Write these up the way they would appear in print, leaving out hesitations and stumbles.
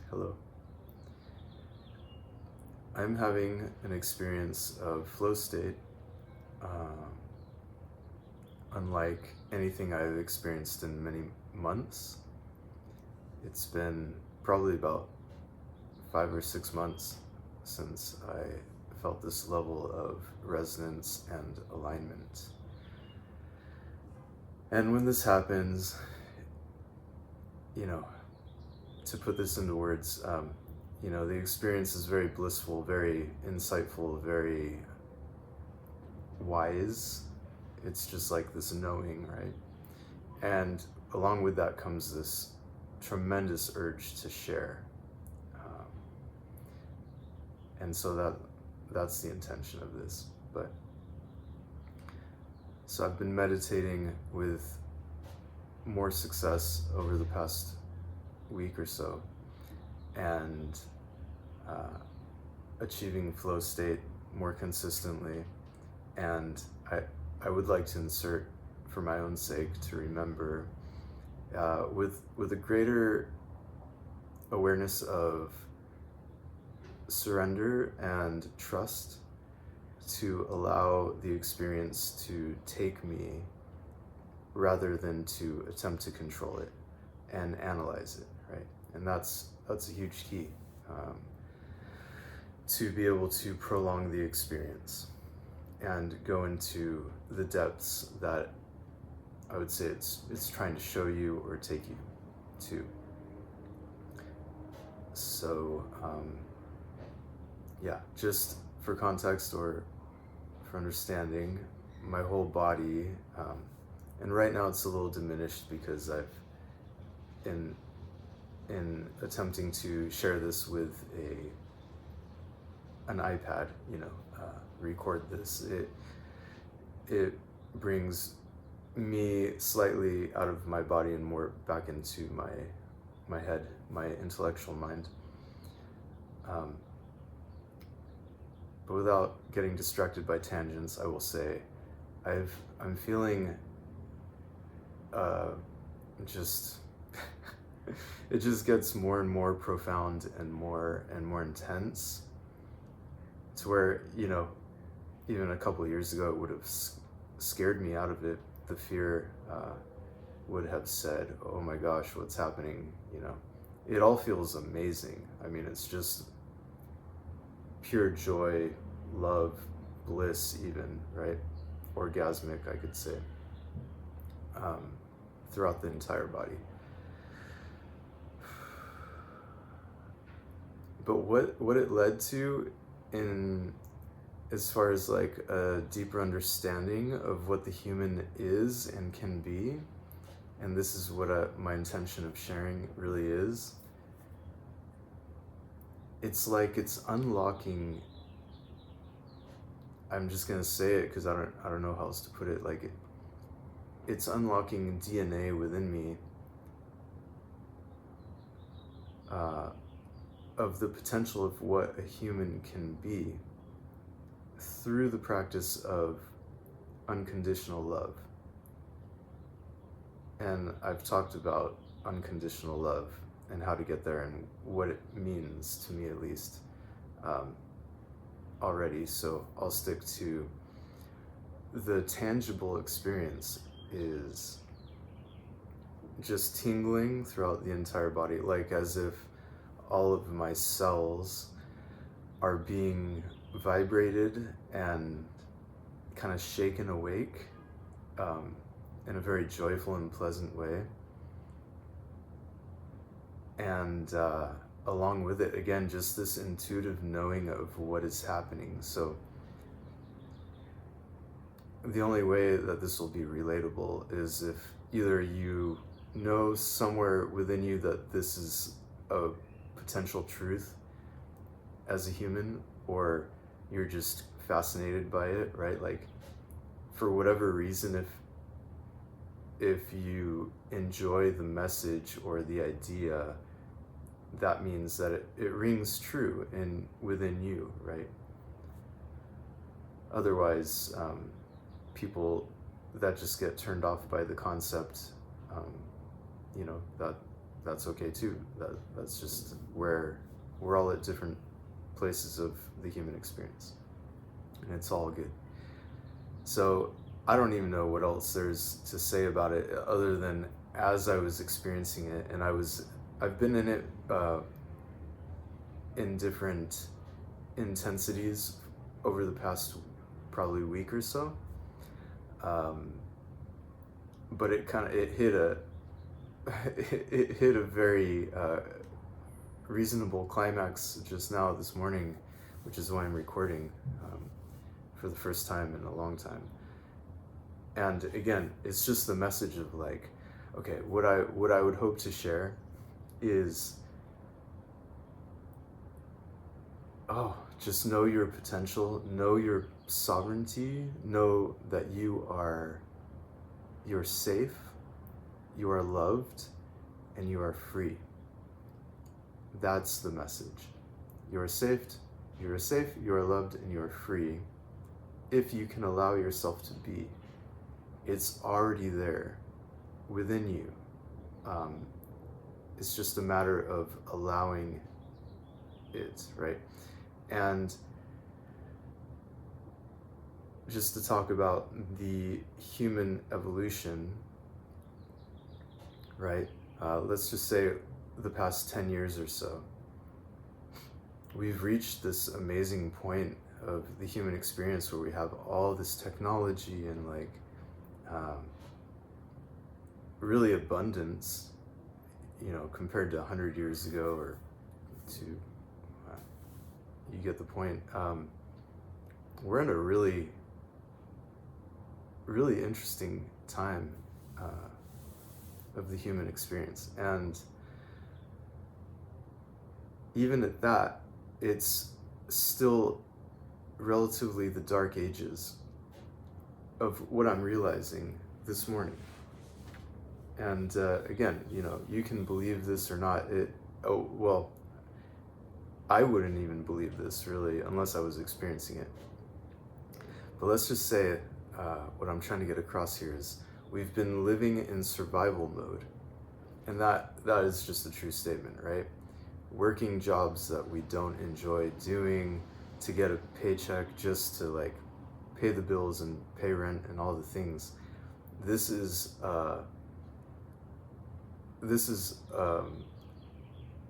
Hello. I'm having an experience of flow state, uh, unlike anything I've experienced in many months. It's been probably about 5 or 6 months since I felt this level of resonance and alignment. And when this happens, you know, to put this into words, the experience is very blissful, very insightful, very wise. It's just like this knowing, right? And along with that comes this tremendous urge to share. Um, and so that's the intention of this. But so I've been meditating with more success over the past week or so, and uh, achieving flow state more consistently. And I would like to insert, for my own sake, to remember with a greater awareness of surrender and trust, to allow the experience to take me rather than to attempt to control it and analyze it, right? And that's a huge key, to be able to prolong the experience and go into the depths that I would say it's trying to show you or take you to. So just for context or for understanding, my whole body, and right now it's a little diminished because I've in attempting to share this with an iPad, record this, it brings me slightly out of my body and more back into my head, my intellectual mind. But without getting distracted by tangents, I will say I'm feeling just it just gets more and more profound and more intense, to where, even a couple of years ago it would have scared me out of it. The fear would have said, oh my gosh, what's happening? It all feels amazing. I mean, it's just pure joy, love, bliss, even, right? Orgasmic, I could say, throughout the entire body. But what it led to, in as far as like a deeper understanding of what the human is and can be, and this is what my intention of sharing really is, it's like it's unlocking, I'm just gonna say it because I don't know how else to put it, like it's unlocking DNA within me, of the potential of what a human can be through the practice of unconditional love. And I've talked about unconditional love and how to get there and what it means, to me at least, already. So I'll stick to the tangible experience is just tingling throughout the entire body, like as if all of my cells are being vibrated and kind of shaken awake, in a very joyful and pleasant way. And along with it, again, just this intuitive knowing of what is happening. So the only way that this will be relatable is if either you know somewhere within you that this is a potential truth as a human, or you're just fascinated by it, right? Like, for whatever reason, if you enjoy the message or the idea, that means that it rings true within you, right? Otherwise, people that just get turned off by the concept, that that's okay too. That's just where we're all at different places of the human experience, and it's all good. So I don't even know what else there's to say about it other than as I was experiencing it, and I've been in it in different intensities over the past probably week or so. But it hit a it hit a very reasonable climax just now this morning, which is why I'm recording for the first time in a long time. And again, it's just the message of like, okay, what I would hope to share is, just know your potential, know your sovereignty, know that you're safe, you are loved, and you are free. That's the message. You are safe, you are loved, and you are free if you can allow yourself to be. It's already there within you. It's just a matter of allowing it, right? And just to talk about the human evolution, right? Let's just say the past 10 years or so, we've reached this amazing point of the human experience where we have all this technology and like really abundance, compared to 100 years ago or to, you get the point. We're in a really, really interesting time of the human experience. And even at that, it's still relatively the dark ages of what I'm realizing this morning. And again, you can believe this or not. I wouldn't even believe this really unless I was experiencing it. But let's just say what I'm trying to get across here is we've been living in survival mode. And that is just a true statement, right? Working jobs that we don't enjoy doing to get a paycheck just to like pay the bills and pay rent and all the things. This is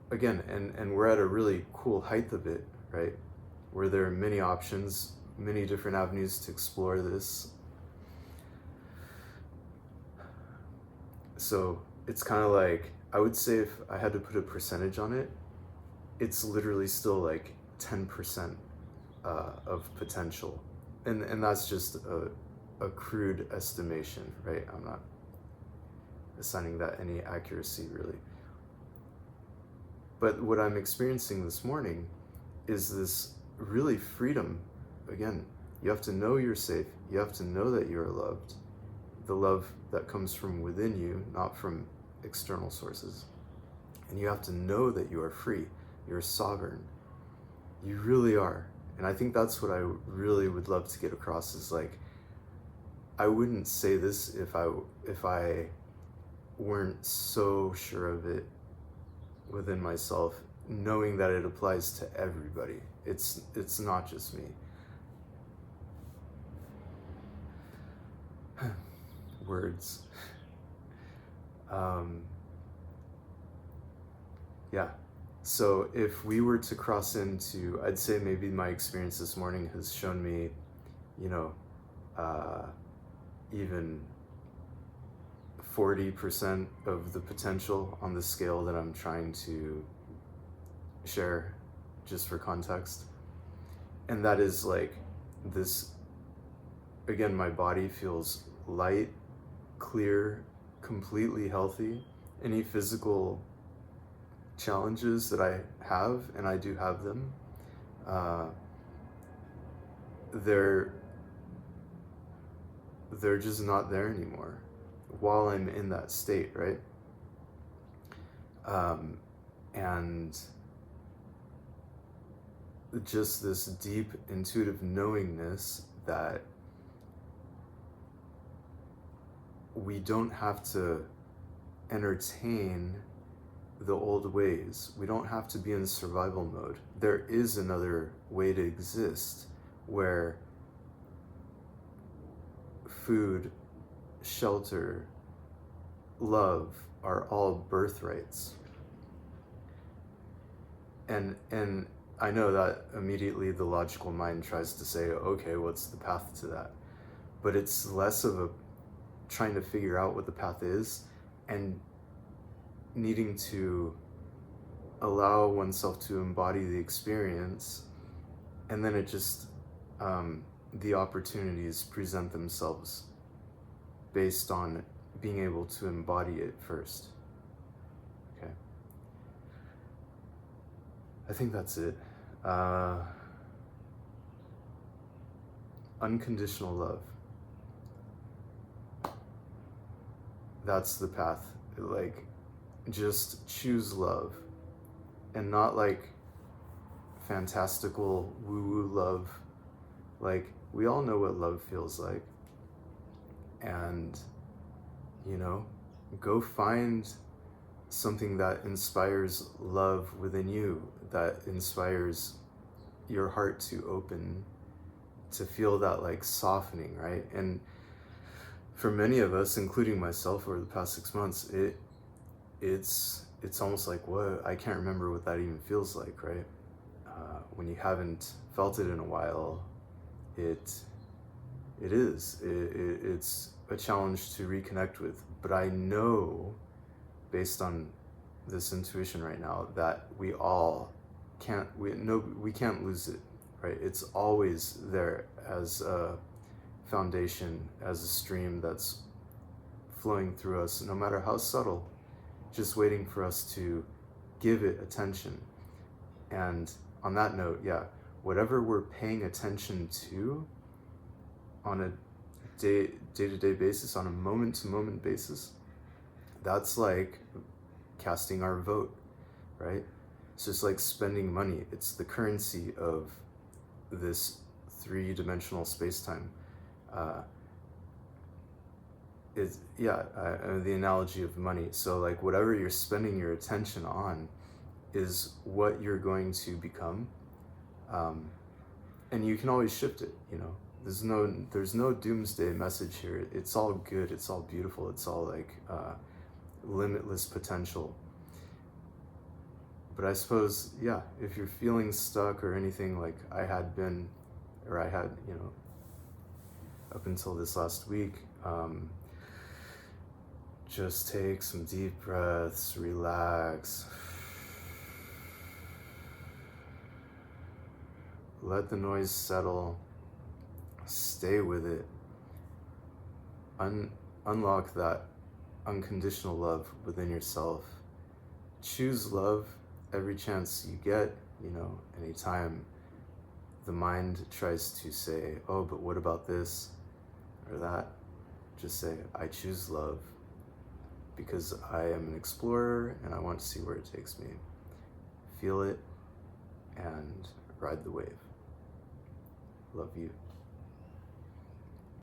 again, and we're at a really cool height of it, right? Where there are many options, many different avenues to explore this. So it's kind of like, I would say if I had to put a percentage on it, it's literally still like 10% of potential. And that's just a crude estimation, right? I'm not assigning that any accuracy really. But what I'm experiencing this morning is this really freedom. Again, you have to know you're safe. You have to know that you're loved. The love that comes from within you, not from external sources. And you have to know that you are free. You're sovereign. You really are. And I think that's what I really would love to get across is like, I wouldn't say this if I weren't so sure of it within myself, knowing that it applies to everybody. It's not just me. Words. Yeah. So if we were to cross into, I'd say maybe my experience this morning has shown me, even 40% of the potential on the scale that I'm trying to share, just for context. And that is like this, again, my body feels light, clear, completely healthy. Any physical challenges that I have, and I do have them, they're just not there anymore while I'm in that state, right? And just this deep intuitive knowingness that we don't have to entertain the old ways. We don't have to be in survival mode. There is another way to exist where food, shelter, love are all birthrights. And I know that immediately the logical mind tries to say, okay, what's the path to that? But it's less of a trying to figure out what the path is and needing to allow oneself to embody the experience, and then it just the opportunities present themselves based on being able to embody it first. Okay, I think that's it. Unconditional love, that's the path. Like, just choose love, and not like fantastical woo-woo love. Like, we all know what love feels like, and go find something that inspires love within you, that inspires your heart to open, to feel that like softening, right? And for many of us, including myself, over the past 6 months, it's almost like, what, I can't remember what that even feels like, right? When you haven't felt it in a while, it's a challenge to reconnect with. But I know, based on this intuition right now, that we can't lose it, right? It's always there as a foundation, as a stream that's flowing through us, no matter how subtle, just waiting for us to give it attention. And on that note, yeah, whatever we're paying attention to on a day-to-day basis, on a moment-to-moment basis, that's like casting our vote, right? It's just like spending money. It's the currency of this three-dimensional space-time. The analogy of money. So like whatever you're spending your attention on is what you're going to become, and you can always shift it. There's no doomsday message here. It's all good. It's all beautiful. It's all like limitless potential. But I suppose, yeah, if you're feeling stuck or anything, like I had, up until this last week, just take some deep breaths, relax. Let the noise settle. Stay with it. Unlock that unconditional love within yourself. Choose love every chance you get, anytime the mind tries to say, oh, but what about this or that? Just say, I choose love because I am an explorer and I want to see where it takes me. Feel it and ride the wave. Love you.